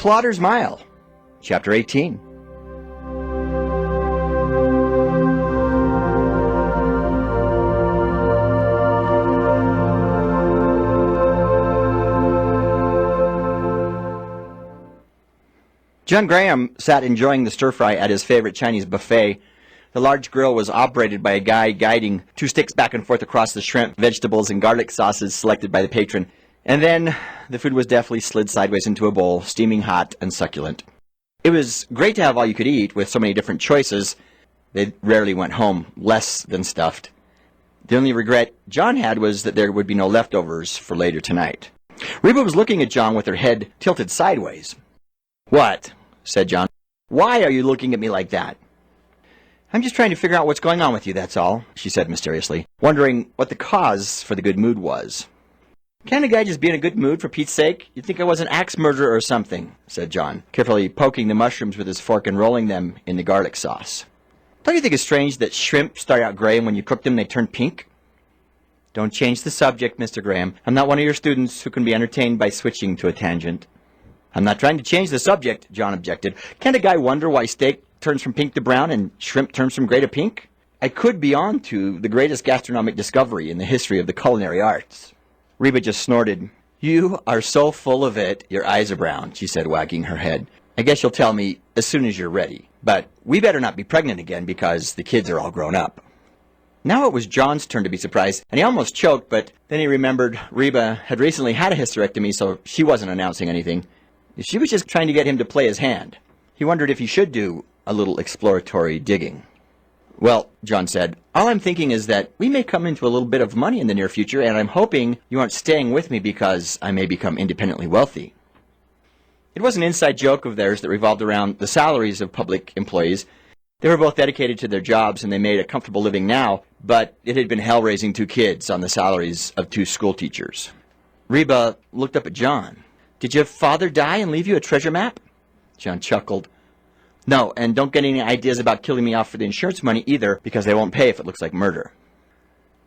Plodder's Mile, Chapter 18. John Graham sat enjoying the stir-fry at his favorite Chinese buffet. The large grill was operated by a guy guiding 2 sticks back and forth across the shrimp, vegetables, and garlic sauces selected by the patron. And then the food was deftly slid sideways into a bowl, steaming hot and succulent. It was great to have all you could eat with so many different choices. They rarely went home less than stuffed. The only regret John had was that there would be no leftovers for later tonight. Reba was looking at John with her head tilted sideways. "What?" said John. "Why are you looking at me like that?" "I'm just trying to figure out what's going on with you, that's all," she said mysteriously, wondering what the cause for the good mood was. "Can't a guy just be in a good mood, for Pete's sake? You'd think I was an axe murderer or something," said John, carefully poking the mushrooms with his fork and rolling them in the garlic sauce. "Don't you think it's strange that shrimp start out gray and when you cook them they turn pink?" "Don't change the subject, Mr. Graham. I'm not one of your students who can be entertained by switching to a tangent." "I'm not trying to change the subject," John objected. "Can't a guy wonder why steak turns from pink to brown and shrimp turns from gray to pink? I could be on to the greatest gastronomic discovery in the history of the culinary arts." Reba just snorted. "You are so full of it, your eyes are brown," she said, wagging her head. "I guess you'll tell me as soon as you're ready. But we better not be pregnant again because the kids are all grown up." Now it was John's turn to be surprised, and he almost choked, but then he remembered Reba had recently had a hysterectomy, so she wasn't announcing anything. She was just trying to get him to play his hand. He wondered if he should do a little exploratory digging. "Well," John said, "all I'm thinking is that we may come into a little bit of money in the near future, and I'm hoping you aren't staying with me because I may become independently wealthy." It was an inside joke of theirs that revolved around the salaries of public employees. They were both dedicated to their jobs, and they made a comfortable living now, but it had been hell raising 2 kids on the salaries of 2 school teachers. Reba looked up at John. "Did your father die and leave you a treasure map?" John chuckled. "No, and don't get any ideas about killing me off for the insurance money either, because they won't pay if it looks like murder."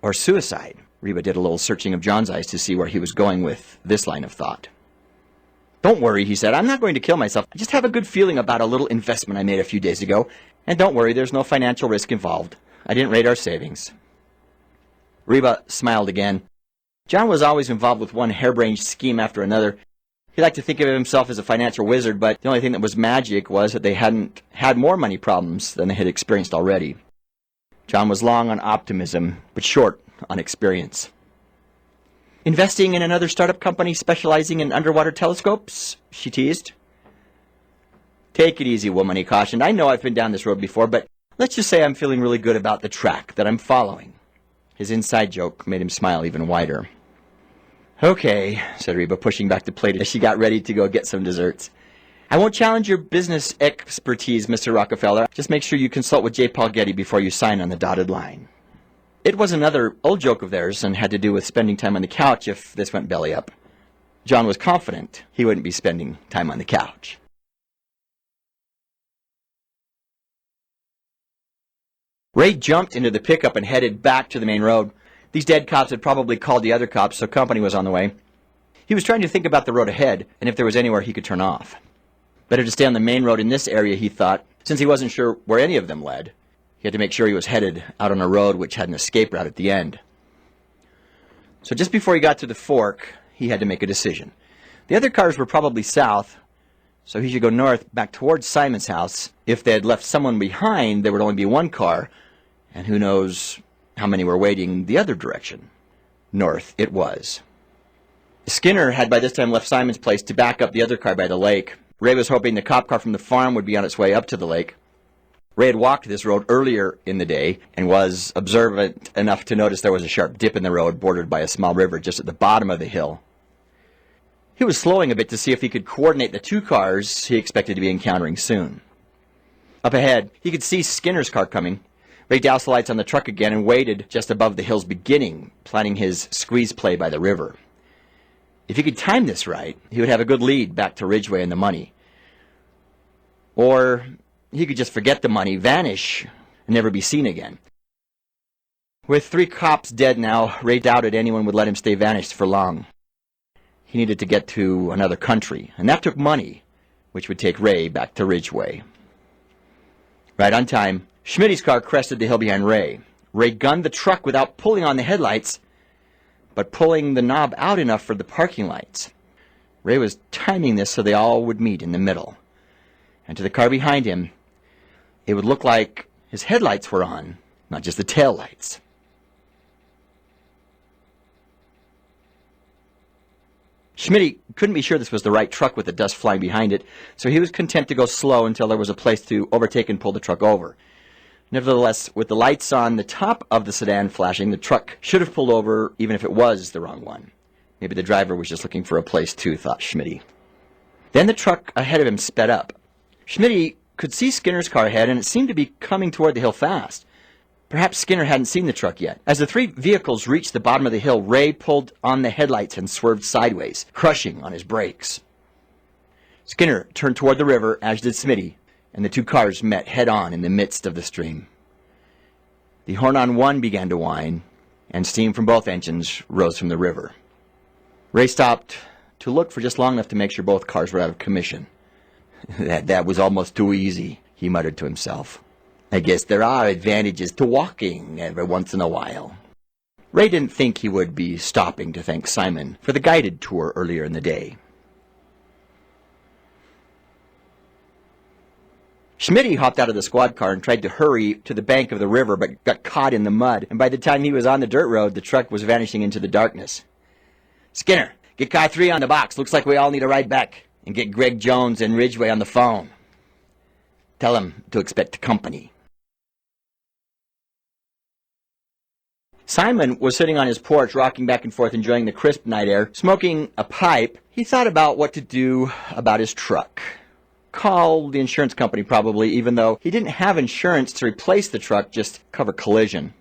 "Or suicide." Reba did a little searching of John's eyes to see where he was going with this line of thought. "Don't worry," he said. "I'm not going to kill myself. I just have a good feeling about a little investment I made a few days ago. And don't worry, there's no financial risk involved. I didn't raid our savings." Reba smiled again. John was always involved with one harebrained scheme after another. He liked to think of himself as a financial wizard, but the only thing that was magic was that they hadn't had more money problems than they had experienced already. John was long on optimism, but short on experience. "Investing in another startup company specializing in underwater telescopes?" she teased. "Take it easy, woman," he cautioned. "I know I've been down this road before, but let's just say I'm feeling really good about the track that I'm following." His inside joke made him smile even wider. "Okay," said Reba, pushing back the plate as she got ready to go get some desserts. "I won't challenge your business expertise, Mr. Rockefeller. Just make sure you consult with J. Paul Getty before you sign on the dotted line." It was another old joke of theirs and had to do with spending time on the couch if this went belly up. John was confident he wouldn't be spending time on the couch. Ray jumped into the pickup and headed back to the main road. These dead cops had probably called the other cops, so company was on the way. He was trying to think about the road ahead and if there was anywhere he could turn off. Better to stay on the main road in this area, he thought, since he wasn't sure where any of them led. He had to make sure he was headed out on a road which had an escape route at the end. So just before he got to the fork, he had to make a decision. The other cars were probably south, so he should go north back towards Simon's house. If they had left someone behind, there would only be 1 car, and who knows how many were waiting the other direction. North it was. Skinner had by this time left Simon's place to back up the other car by the lake. Ray was hoping the cop car from the farm would be on its way up to the lake. Ray had walked this road earlier in the day and was observant enough to notice there was a sharp dip in the road bordered by a small river just at the bottom of the hill. He was slowing a bit to see if he could coordinate the 2 cars he expected to be encountering soon. Up ahead, he could see Skinner's car coming. Ray doused the lights on the truck again and waited just above the hill's beginning, planning his squeeze play by the river. If he could time this right, he would have a good lead back to Ridgeway and the money. Or he could just forget the money, vanish, and never be seen again. With 3 cops dead now, Ray doubted anyone would let him stay vanished for long. He needed to get to another country, and that took money. which would take Ray back to Ridgeway. Right on time, Schmidt's car crested the hill behind Ray. Ray gunned the truck without pulling on the headlights, but pulling the knob out enough for the parking lights. Ray was timing this so they all would meet in the middle. And to the car behind him, it would look like his headlights were on, not just the tail lights. Schmidt couldn't be sure this was the right truck with the dust flying behind it, so he was content to go slow until there was a place to overtake and pull the truck over. Nevertheless, with the lights on the top of the sedan flashing, the truck should have pulled over even if it was the wrong one. Maybe the driver was just looking for a place too, thought Schmidt. Then the truck ahead of him sped up. Schmidt could see Skinner's car ahead, and it seemed to be coming toward the hill fast. Perhaps Skinner hadn't seen the truck yet. As the three vehicles reached the bottom of the hill, Ray pulled on the headlights and swerved sideways, crushing on his brakes. Skinner turned toward the river, as did Smitty, and the two cars met head-on in the midst of the stream. The horn on one began to whine, and steam from both engines rose from the river. Ray stopped to look for just long enough to make sure both cars were out of commission. That was almost too easy, he muttered to himself. I guess there are advantages to walking every once in a while. Ray didn't think he would be stopping to thank Simon for the guided tour earlier in the day. Schmidt hopped out of the squad car and tried to hurry to the bank of the river, but got caught in the mud, and by the time he was on the dirt road, the truck was vanishing into the darkness. Skinner, get car 3 on the box. Looks like we all need a ride back. And get Greg Jones and Ridgeway on the phone. Tell him to expect company. Simon was sitting on his porch, rocking back and forth, enjoying the crisp night air, smoking a pipe. He thought about what to do about his truck. Call the insurance company, probably, even though he didn't have insurance to replace the truck, just cover collision.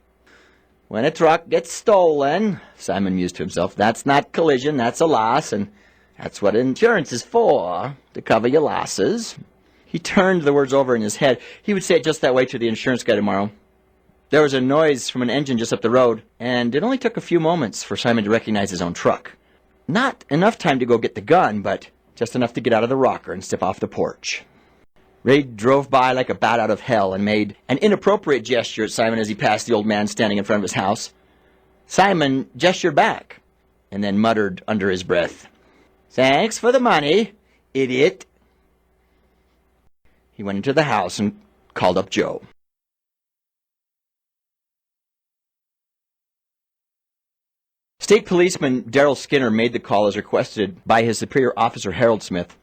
When a truck gets stolen, Simon mused to himself, that's not collision, that's a loss, and that's what insurance is for, to cover your losses. He turned the words over in his head. He would say it just that way to the insurance guy tomorrow. There was a noise from an engine just up the road, and it only took a few moments for Simon to recognize his own truck. Not enough time to go get the gun, but just enough to get out of the rocker and step off the porch. Ray drove by like a bat out of hell and made an inappropriate gesture at Simon as he passed the old man standing in front of his house. Simon gestured back and then muttered under his breath, "Thanks for the money, idiot." He went into the house and called up Joe. State Policeman Darrell Skinner made the call as requested by his superior officer Harold Smith.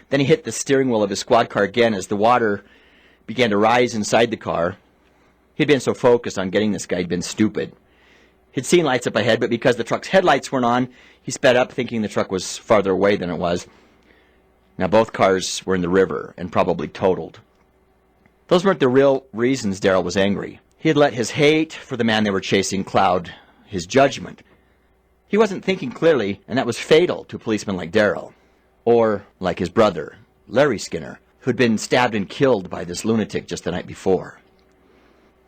Then he hit the steering wheel of his squad car again as the water began to rise inside the car. He'd been so focused on getting this guy, he'd been stupid. He'd seen lights up ahead, but because the truck's headlights weren't on, he sped up thinking the truck was farther away than it was. Now both cars were in the river and probably totaled. Those weren't the real reasons Darrell was angry. He had let his hate for the man they were chasing cloud his judgment. He wasn't thinking clearly, and that was fatal to a policeman like Darrell. Or like his brother, Larry Skinner, who'd been stabbed and killed by this lunatic just the night before.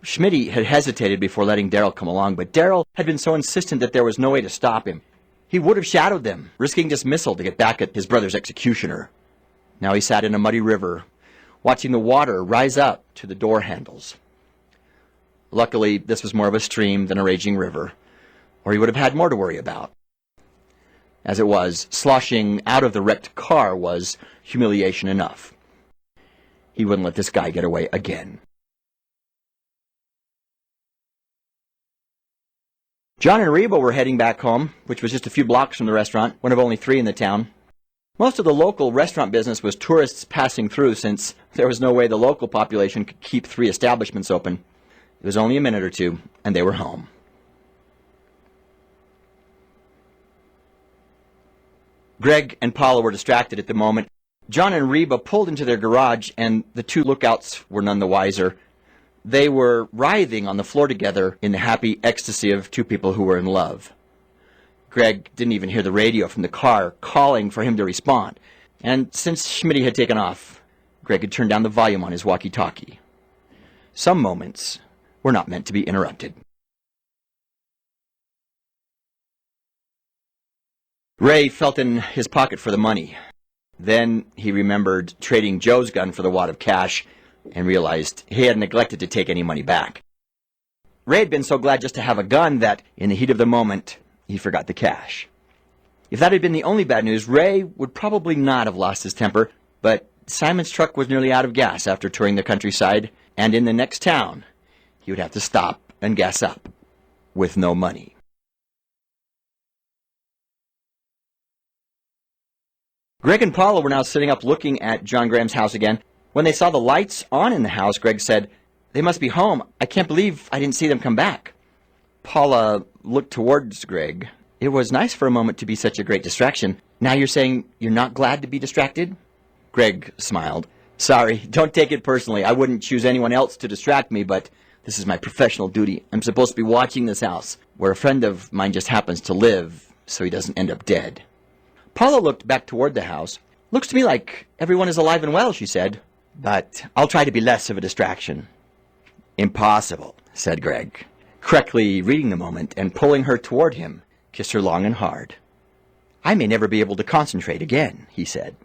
Schmidt had hesitated before letting Darrell come along, but Darrell had been so insistent that there was no way to stop him. He would have shadowed them, risking dismissal to get back at his brother's executioner. Now he sat in a muddy river, watching the water rise up to the door handles. Luckily, this was more of a stream than a raging river, or he would have had more to worry about. As it was, sloshing out of the wrecked car was humiliation enough. He wouldn't let this guy get away again. John and Reba were heading back home, which was just a few blocks from the restaurant, one of only 3 in the town. Most of the local restaurant business was tourists passing through, since there was no way the local population could keep 3 establishments open. It was only a minute or two, and they were home. Greg and Paula were distracted at the moment. John and Reba pulled into their garage, and the 2 lookouts were none the wiser. They were writhing on the floor together in the happy ecstasy of 2 people who were in love. Greg didn't even hear the radio from the car calling for him to respond. And since Schmidt had taken off, Greg had turned down the volume on his walkie-talkie. Some moments were not meant to be interrupted. Ray felt in his pocket for the money. Then he remembered trading Joe's gun for the wad of cash and realized he had neglected to take any money back. Ray had been so glad just to have a gun that, in the heat of the moment, he forgot the cash. If that had been the only bad news, Ray would probably not have lost his temper, but Simon's truck was nearly out of gas after touring the countryside, and in the next town, he would have to stop and gas up with no money. Greg and Paula were now sitting up looking at John Graham's house again. When they saw the lights on in the house, Greg said, "They must be home. I can't believe I didn't see them come back." Paula looked towards Greg. It was nice for a moment to be such a great distraction. Now you're saying you're not glad to be distracted? Greg smiled. "Sorry, don't take it personally. I wouldn't choose anyone else to distract me, but this is my professional duty. I'm supposed to be watching this house, where a friend of mine just happens to live, so he doesn't end up dead." Paula looked back toward the house. "Looks to me like everyone is alive and well," she said. "But I'll try to be less of a distraction." "Impossible," said Greg, correctly reading the moment and pulling her toward him, kissed her long and hard. "I may never be able to concentrate again," he said.